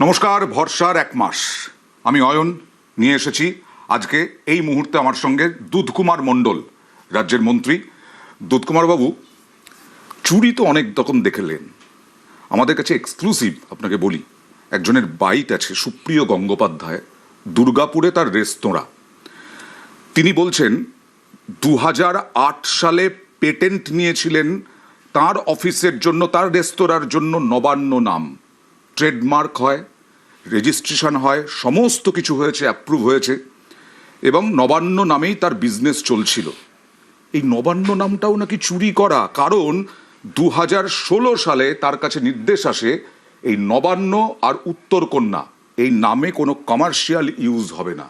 নমস্কার, ভরসার এক মাস আমি অয়ন নিয়ে এসেছি। আজকে এই মুহূর্তে আমার সঙ্গে দুধকুমার মণ্ডল, রাজ্যের মন্ত্রী। দুধকুমার বাবু, চুরি তো অনেক রকম দেখলেন, আমাদের কাছে এক্সক্লুসিভ আপনাকে বলি, একজনের বাইট আছে, সুপ্রিয় গঙ্গোপাধ্যায়, দুর্গাপুরে তার রেস্তোরাঁ। তিনি বলছেন 2008 সালে পেটেন্ট নিয়েছিলেন তার অফিসের জন্য, তার রেস্তোরাঁর জন্য। নবান্ন নাম, ট্রেডমার্ক হয়, রেজিস্ট্রেশন হয়, সমস্ত কিছু হয়েছে, অ্যাপ্রুভ হয়েছে, এবং নবান্ন নামেই তার বিজনেস চলছিল। এই নবান্ন নামটাও নাকি চুরি করা, কারণ 2016 সালে তার কাছে নির্দেশ আসে এই নবান্ন আর উত্তরকন্যা এই নামে কোনো কমার্শিয়াল ইউজ হবে না।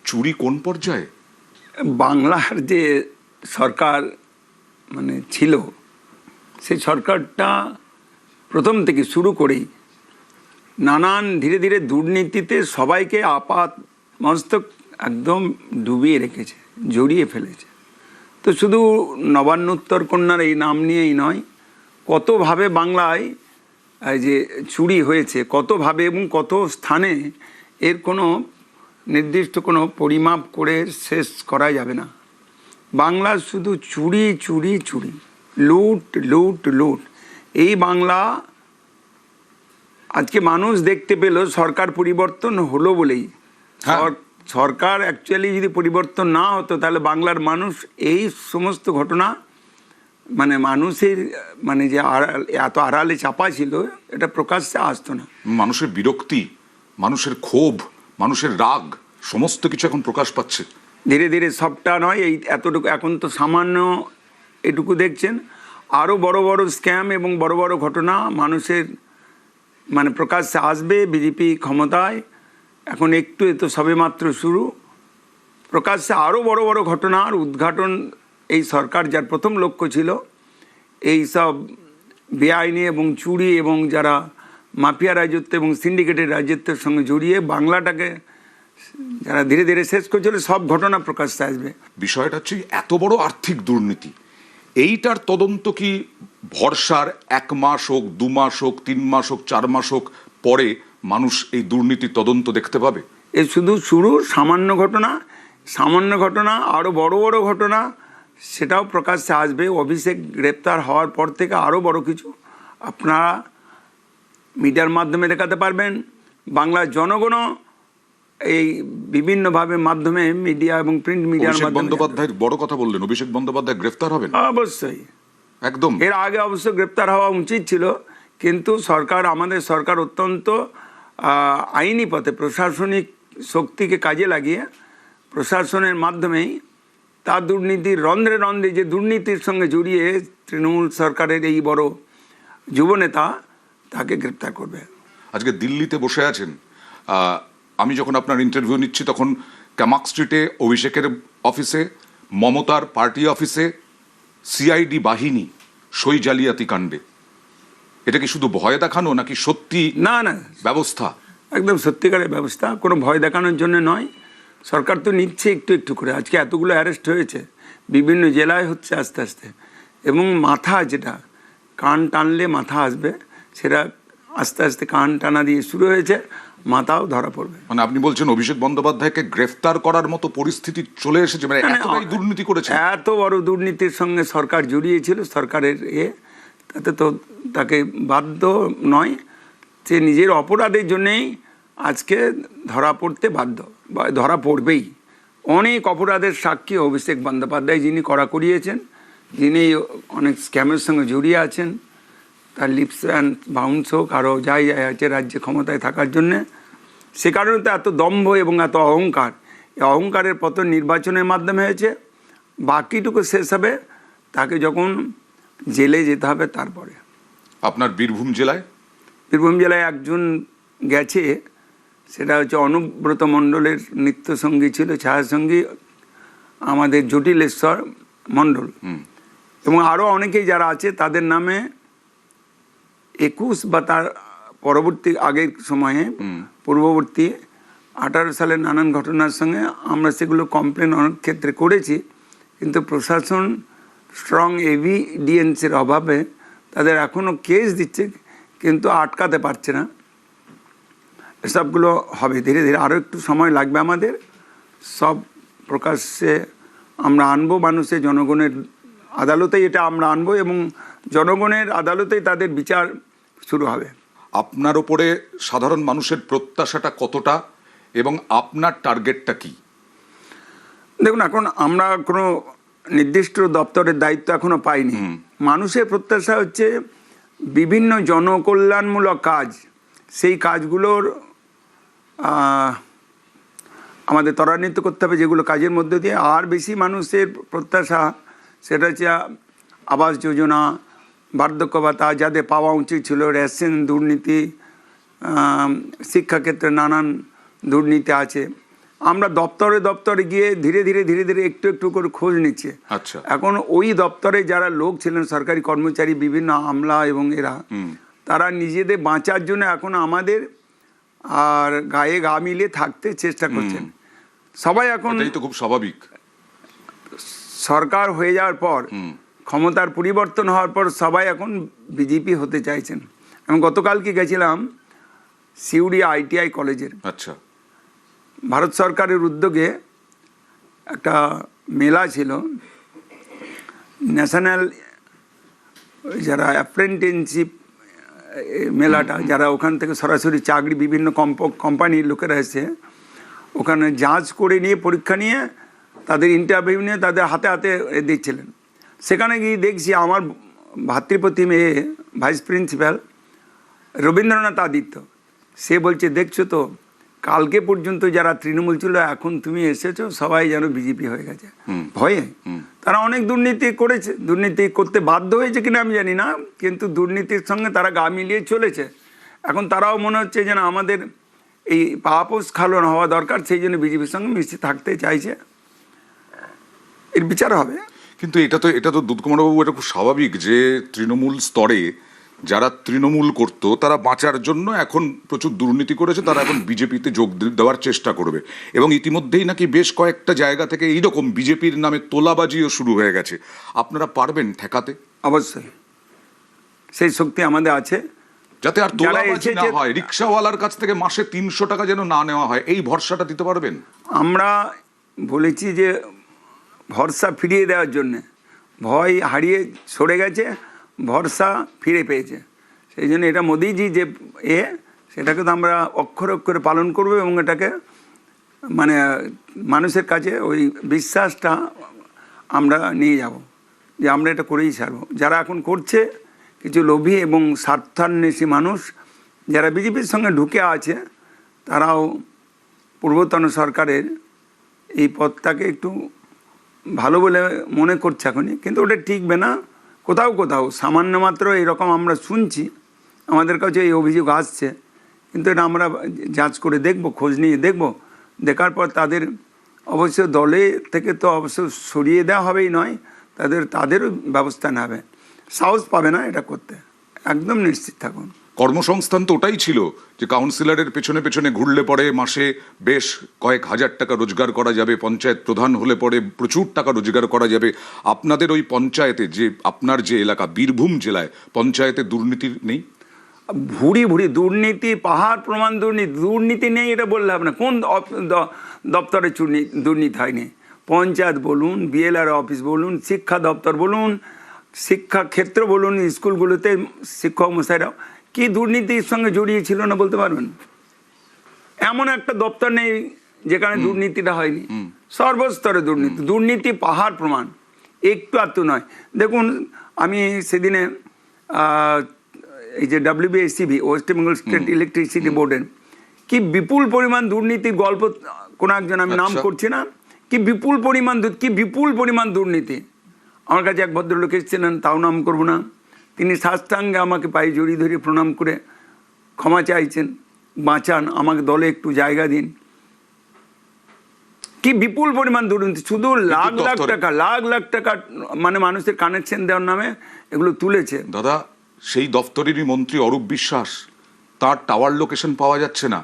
চুরি কোন পর্যায়ে? বাংলার যে সরকার ছিল, সেই সরকারটা প্রথম থেকে শুরু করেই নানান ধীরে ধীরে দুর্নীতিতে সবাইকে আপাত মস্তক একদম ডুবিয়ে রেখেছে, জড়িয়ে ফেলেছে। তো শুধু নবান্ন উত্তরকন্যার এই নাম নিয়েই নয়, কতভাবে বাংলায় যে চুরি হয়েছে, কতভাবে এবং কত স্থানে, এর কোনো নির্দিষ্ট কোনো পরিমাপ করে শেষ করা যাবে না। বাংলা শুধু চুরি চুরি চুরি, লুট লুট লুট। এই বাংলা আজকে মানুষ দেখতে পেল সরকার পরিবর্তন হলো বলেই। সরকার অ্যাকচুয়ালি যদি পরিবর্তন না হতো, তাহলে বাংলার মানুষ এই সমস্ত ঘটনা মানুষের যে এত আড়ালে চাপা ছিল, এটা প্রকাশ্যে আসতো না। মানুষের বিরক্তি, মানুষের ক্ষোভ, মানুষের রাগ, সমস্ত কিছু এখন প্রকাশ পাচ্ছে ধীরে ধীরে। সবটা নয়, এই এতটুকু, এখন তো সামান্য এটুকু দেখছেন। আরও বড় বড় স্ক্যাম এবং বড় বড় ঘটনা মানুষের প্রকাশ্যে আসবে। বিজেপি ক্ষমতায় এখন একটু, এ তো সবে মাত্র শুরু। প্রকাশ্যে আরও বড় বড় ঘটনার উদ্ঘাটন এই সরকার, যার প্রথম লক্ষ্য ছিল এই সব বেআইনি এবং চুরি এবং যারা মাফিয়া রাজত্ব এবং সিন্ডিকেটের রাজত্বের সঙ্গে জড়িয়ে বাংলাটাকে যারা ধীরে ধীরে শেষ করছিল, সব ঘটনা প্রকাশ্যে আসবে। বিষয়টা হচ্ছে এত বড় আর্থিক দুর্নীতি, এইটার তদন্ত কি ভরসার 1 মাস হোক, 2 মাস হোক, 3 মাস হোক, 4 মাস হোক পরে মানুষ এই দুর্নীতির তদন্ত দেখতে পাবে? এ শুধু শুরু, সামান্য ঘটনা, আরও বড় বড় ঘটনা সেটাও প্রকাশ্যে আসবে। অভিষেক গ্রেপ্তার হওয়ার পর থেকে আরও বড় কিছু আপনারা মিডিয়ার মাধ্যমে দেখাতে পারবেন। বাংলার জনগণও এই বিভিন্নভাবে মাধ্যমে, মিডিয়া এবং প্রিন্ট মিডিয়ার মাধ্যমে। বন্দ্যোপাধ্যায়ের বড় কথা বললেন, অভিষেক বন্দ্যোপাধ্যায় গ্রেফতার হবেন? অবশ্যই, একদম। এর আগে অবশ্য গ্রেপ্তার হওয়া উচিত ছিল, কিন্তু আমাদের সরকার অত্যন্ত আইনি পথে প্রশাসনিক শক্তিকে কাজে লাগিয়ে প্রশাসনের মাধ্যমেই তার দুর্নীতির রন্ধ্রে রন্ধ্রে, যে দুর্নীতির সঙ্গে জড়িয়ে তৃণমূল সরকারের এই বড় যুবনেতা, তাকে গ্রেপ্তার করবে। আজকে দিল্লিতে বসে আছেন, আমি যখন আপনার ইন্টারভিউ নিচ্ছি তখন কামাক স্ট্রিটে অভিষেকের অফিসে, মমতার পার্টি অফিসে সিআইডি বাহিনী সই জালিয়াতি কাণ্ডে। এটা কি শুধু ভয় দেখানো, নাকি সত্যি? না না, ব্যবস্থা একদম সত্যিকারের ব্যবস্থা, কোনো ভয় দেখানোর জন্য নয়। সরকার তো নিচ্ছে একটু একটু করে। আজকে এতগুলো অ্যারেস্ট হয়েছে, বিভিন্ন জেলায় হচ্ছে আস্তে আস্তে। এবং মাথা, যেটা কান টানলে মাথা আসবে, সেটা আস্তে আস্তে কান টানা দিয়ে শুরু হয়েছে, মাথাও ধরা পড়বে। আপনি বলছেন অভিষেক বন্দ্যোপাধ্যায়কে গ্রেফতার করার মতো পরিস্থিতি চলে এসেছে? এতটাই দুর্নীতি করেছে, এত বড় দুর্নীতির সঙ্গে সরকার জড়িয়েছিল, সরকারের তাতে তো তাকে বাধ্য নয়, সে নিজের অপরাধের জন্যেই আজকে ধরা পড়তে বাধ্য, বা ধরা পড়বেই। অনেক অপরাধের সাক্ষী অভিষেক বন্দ্যোপাধ্যায়, যিনি করা করিয়েছেন, যিনি অনেক স্ক্যামের সঙ্গে জড়িয়ে আছেন। তার লিপস অ্যান্ড বাউন্স হোক, আরও যাই আছে রাজ্যে ক্ষমতায় থাকার জন্যে, সে কারণে তো এত দম্ভ এবং এত অহংকার। এই অহংকারের পতন নির্বাচনের মাধ্যমে হয়েছে। বাকিটুকু শেষ হবে তাকে যখন জেলে যেতে হবে তারপরে। আপনার বীরভূম জেলায় একজন গেছে, সেটা হচ্ছে অনুব্রত মণ্ডলের নৃত্যসঙ্গী ছিল, ছায়াসঙ্গী, আমাদের জটিলেশ্বর মণ্ডল, এবং আরও অনেকেই যারা আছে, তাদের নামে 21 বা তার পরবর্তী আগের সময়ে পূর্ববর্তী 18 সালের নানান ঘটনার সঙ্গে আমরা সেগুলো কমপ্লেন অনেক ক্ষেত্রে করেছি, কিন্তু প্রশাসন স্ট্রং এভিডেন্সের অভাবে তাদের এখনও কেস দিচ্ছে, কিন্তু আটকাতে পারছে না। এসবগুলো হবে ধীরে ধীরে, আরও একটু সময় লাগবে আমাদের। সব প্রকাশ্যে আমরা আনবো, মানুষের জনগণের আদালতেই এটা আমরা আনবো এবং জনগণের আদালতেই তাদের বিচার শুরু হবে। আপনার ওপরে সাধারণ মানুষের প্রত্যাশাটা কতটা এবং আপনার টার্গেটটা কি? দেখুন, এখন আমরা কোনো নির্দিষ্ট দপ্তরের দায়িত্ব এখনো পাইনি। মানুষের প্রত্যাশা হচ্ছে বিভিন্ন জনকল্যাণমূলক কাজ, সেই কাজগুলোর আমাদের ত্বরান্বিত করতে হবে, যেগুলো কাজের মধ্যে দিয়ে আর বেশি মানুষের প্রত্যাশা সেটা হচ্ছে আবাস যোজনা, বার্ধক্য ভাতা যাদের পাওয়া উচিত ছিল, রেশন দুর্নীতি, শিক্ষাক্ষেত্রে নানান দুর্নীতি আছে। আমরা দপ্তরে দপ্তরে গিয়ে ধীরে ধীরে একটু একটু করে খোঁজ নিচ্ছি। আচ্ছা, এখন ওই দপ্তরে যারা লোক ছিলেন, সরকারি কর্মচারী, বিভিন্ন আমলা এবং এরা, তারা নিজেদের বাঁচার জন্য এখন আমাদের আর গায়ে গা মিলিয়ে থাকতে চেষ্টা করছেন সবাই। এখন এটাই তো খুব স্বাভাবিক। সরকার হয়ে যাওয়ার পর, ক্ষমতার পরিবর্তন হওয়ার পর সবাই এখন বিজেপি হতে চাইছেন। আমি গতকালকে গেছিলাম সিউড়ি ITI কলেজের। আচ্ছা, ভারত সরকারের উদ্যোগে একটা মেলা ছিল, ন্যাশনাল যারা অ্যাপ্রেন্টিসশিপ মেলাটা, যারা ওখান থেকে সরাসরি চাকরি, বিভিন্ন কোম্পানির লোকেরা এসে ওখানে যাচ করে নিয়ে, পরীক্ষা নিয়ে, তাদের ইন্টারভিউ নিয়ে তাদের হাতে হাতে দিচ্ছিলেন। সেখানে গিয়ে দেখছি আমার ভাতৃপ্রতিম ভাইস প্রিন্সিপাল রবীন্দ্রনাথ আদিত্য, সে বলছে, দেখছো তো কালকে পর্যন্ত যারা তৃণমূল ছিল, এখন তুমি এসেছো সবাই যেন বিজেপি হয়ে গেছে। ভয়ে তারা অনেক দুর্নীতি করেছে, দুর্নীতি করতে বাধ্য হয়েছে কিনা আমি জানি না, কিন্তু দুর্নীতির সঙ্গে তারা গা মিলিয়ে চলেছে। এখন তারাও মনে হচ্ছে যেন আমাদের এই পাপোস খালন হওয়া দরকার, সেই জন্য বিজেপির সঙ্গে মিশে থাকতে চাইছে। এর বিচার হবে। কিন্তু এটা তো দুধকুমারবাবু, এটা খুব স্বাভাবিক যে তৃণমূল স্তরে যারা তৃণমূল করতো তারা বাঁচার জন্য এখন প্রচুর দুর্নীতি করেছে, তারা এখন বিজেপিতে যোগ দেওয়ার চেষ্টা করবে। এবং ইতিমধ্যেই নাকি বেশ কয়েকটা জায়গা থেকে এইরকম বিজেপির নামে তোলাবাজিও শুরু হয়ে গেছে। আপনারা পারবেন ঠেকাতে? অবশ্যই, সেই শক্তি আমাদের আছে। যাতে আর তোলাবাজি না হয়, রিক্সাওয়ালার কাছ থেকে মাসে 300 টাকা যেন না নেওয়া হয়, এই ভরসাটা দিতে পারবেন? আমরা বলেছি যে ভরসা ফিরিয়ে দেওয়ার জন্যে, ভয় হারিয়ে সরে গেছে, ভরসা ফিরে পেয়েছে। সেই জন্য এটা মোদিজি যে সেটাকে তো আমরা অক্ষরে অক্ষরে পালন করবো এবং এটাকে মানে মানুষের কাছে ওই বিশ্বাসটা আমরা নিয়ে যাব যে আমরা এটা করেই ছাড়বো। যারা এখন করছে কিছু লোভী এবং স্বার্থান্বেষী মানুষ, যারা বিজেপির সঙ্গে ঢুকে আছে, তারাও পূর্বতন সরকারের এই পথটাকে একটু ভালো বলে মনে করছে এখনই, কিন্তু ওটা টিকবে না। কোথাও কোথাও সামান্য মাত্র এরকম আমরা শুনছি, আমাদের কাছে এই অভিযোগ আসছে, কিন্তু এটা আমরা যাচ করে দেখব, খোঁজ নিয়ে দেখব। দেখার পর তাদের অবশ্য দলে থেকে তো অবশ্য সরিয়ে দেওয়া হবেই নয়, তাদেরও ব্যবস্থা নেবে। সাহস পাবে না এটা করতে, একদম নিশ্চিত থাকুন। কর্মসংস্থান তো ওটাই ছিল যে কাউন্সিলরের পেছনে পেছনে ঘুরলে পরে মাসে বেশ কয়েক হাজার টাকা রোজগার করা যাবে, পঞ্চায়েত প্রধান হলে পরে প্রচুর টাকা রোজগার করা যাবে। আপনাদের ওই পঞ্চায়েতে, যে আপনার যে এলাকা বীরভূম জেলায়, পঞ্চায়েতে দুর্নীতি নেই? ভুড়ি ভুড়ি দুর্নীতি, পাহাড় প্রমাণ দুর্নীতি। দুর্নীতি নেই এটা বললে হবে না। কোন দপ্তরে দুর্নীতি হয়নি? পঞ্চায়েত বলুন, BLR অফিস বলুন, শিক্ষা দপ্তর বলুন, শিক্ষা ক্ষেত্র বলুন, স্কুলগুলোতে শিক্ষক মশাইরাও কি দুর্নীতির সঙ্গে জড়িয়ে ছিল না বলতে পারবেন? এমন একটা দপ্তর নেই যেখানে দুর্নীতিটা হয়নি। সর্বস্তরে দুর্নীতি, দুর্নীতি পাহাড় প্রমাণ, একটু আধটু নয়। দেখুন, আমি সেদিনে এই যে WBSCB, West Bengal state electricity বোর্ডের কি বিপুল পরিমাণ দুর্নীতির গল্প, কোনো একজন, আমি নাম করছি না, কি বিপুল পরিমাণ দুর্নীতি। আমার কাছে এক ভদ্রলোক এসেছিলেন, তাও নাম করবো না, তিনি সাষ্টাঙ্গে আমাকে পায়ে জড়িয়ে ধরে প্রণাম করে ক্ষমা চাইছেন, বাঁচান, আমাকে দলে একটু জায়গা দিন। কি বিপুল পরিমাণ দুর্নীতি, শুধু লাখ লাখ টাকা মানে মানুষের কানেকশন দেওয়ার নামে এগুলো তুলেছে। দাদা, সেই দপ্তরেরই মন্ত্রী অরূপ বিশ্বাস, তার টাওয়ার লোকেশন পাওয়া যাচ্ছে না,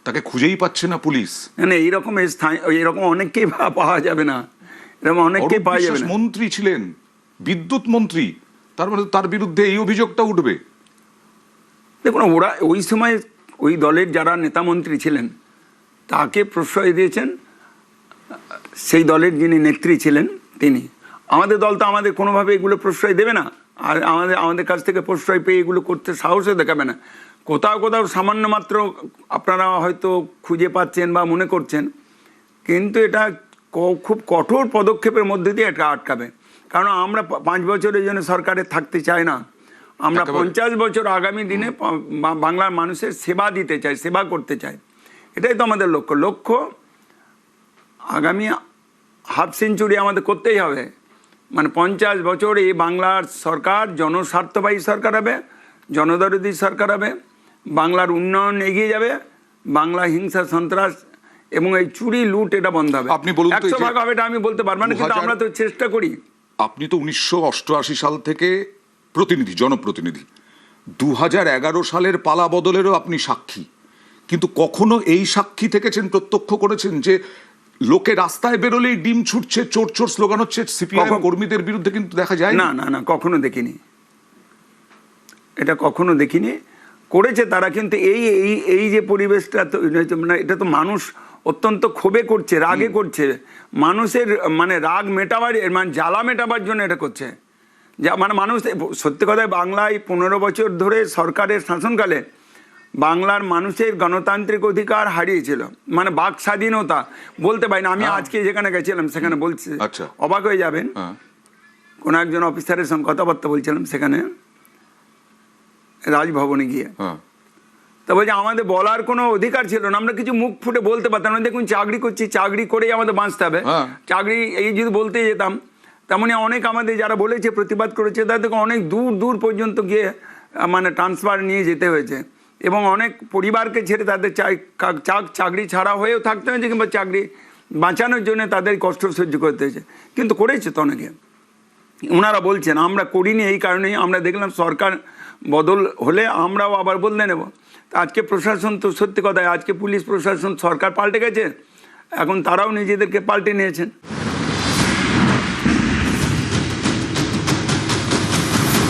তাকে খুঁজেই পাচ্ছে না পুলিশ। না, এইরকম অনেককেই পাওয়া যাবে না, এরকম অনেককেই পাওয়া যাবে না। মন্ত্রী ছিলেন, বিদ্যুৎ মন্ত্রী, তার মানে তার বিরুদ্ধে এই অভিযোগটা উঠবে। দেখুন, ওরা ওই সময় ওই দলের যারা নেতামন্ত্রী ছিলেন তাকে প্রশ্রয় দিয়েছেন সেই দলের যিনি নেত্রী ছিলেন তিনি। আমাদের দল তো আমাদের কোনোভাবে এগুলো প্রশ্রয় দেবে না, আর আমাদের কাছ থেকে প্রশ্রয় পেয়ে এগুলো করতে সাহসও দেখাবে না। কোথাও কোথাও সামান্য মাত্র আপনারা হয়তো খুঁজে পাচ্ছেন বা মনে করছেন, কিন্তু এটা খুব কঠোর পদক্ষেপের মধ্যে দিয়ে এটা আটকাবে। কারণ আমরা 5 বছরের জন্য সরকারে থাকতে চাই না, আমরা 50 বছর আগামী দিনে বাংলার মানুষের সেবা দিতে চাই, সেবা করতে চাই। এটাই তো আমাদের লক্ষ্য। আগামী হাফ সেঞ্চুরি আমাদের করতেই হবে, মানে 50 বছর এই বাংলার সরকার জনস্বার্থবাহী সরকার হবে, জনদরদী সরকার হবে, বাংলার উন্নয়ন এগিয়ে যাবে, বাংলা হিংসা সন্ত্রাস এবং এই চুরি লুট এটা বন্ধ হবে। আপনি বলুন তো 100 ভাগ হবে এটা আমি বলতে পারবো না, কিন্তু আমরা তো চেষ্টা করি। আপনি তো 1988 সাল থেকে প্রতিনিধি, জনপ্রতিনিধি। 2011 সালের পালা বদলেরও আপনি সাক্ষী, কিন্তু কখনো এই সাক্ষী থেকেছেন, প্রত্যক্ষ করেছেন যে লোকে রাস্তায় বেরোলেই ডিম ছুটছে, চোর চোর স্লোগান হচ্ছে সিপিআইএম কর্মীদের বিরুদ্ধে? কিন্তু দেখা যায় না, না, না, কখনো দেখিনি, এটা কখনো দেখিনি। করেছে তারা, কিন্তু এই এই এই যে পরিবেশটা মানে এটা তো মানুষ অত্যন্ত ক্ষোভে করছে, রাগে করছে, মানুষের মানে রাগ মেটাবার, মানে জ্বালা মেটাবার জন্য এটা করছে। যা মানে মানুষ সত্যি কথায় বাংলায় 15 বছর ধরে সরকারের শাসনকালে বাংলার মানুষের গণতান্ত্রিক অধিকার হারিয়েছিল, মানে বাক স্বাধীনতা বলতে পারি না। আমি আজকে যেখানে গেছিলাম সেখানে বলছি, অবাক হয়ে যাবেন, কোন একজন অফিসারের সঙ্গে কথাবার্তা বলছিলাম সেখানে রাজভবনে গিয়ে, তা বলছে আমাদের বলার কোনো অধিকার ছিল না, আমরা কিছু মুখ ফুটে বলতে পারতাম না। দেখুন চাকরি করছি, চাকরি করেই আমাদের বাঁচতে হবে, চাকরি এই যদি বলতে যেতাম, তেমনি অনেক আমাদের যারা বলেছে, প্রতিবাদ করেছে, তাদেরকে অনেক দূর দূর পর্যন্ত গিয়ে মানে ট্রান্সফার নিয়ে যেতে হয়েছে, এবং অনেক পরিবারকে ছেড়ে তাদের চাকরি ছাড়া হয়েও থাকতে হয়েছে, কিংবা চাকরি বাঁচানোর জন্য তাদের কষ্ট সহ্য করতে হয়েছে, কিন্তু করেছে তো অনেকে। ওনারা বলছেন আমরা করিনি এই কারণেই, আমরা দেখলাম সরকার বদল হলে আমরাও আবার বদলে নেব। আজকে প্রশাসন তো সত্যি কথায়, আজকে পুলিশ প্রশাসন, সরকার পাল্টে গেছে, এখন তারাও নিজেদেরকে পাল্টে নিয়েছেন।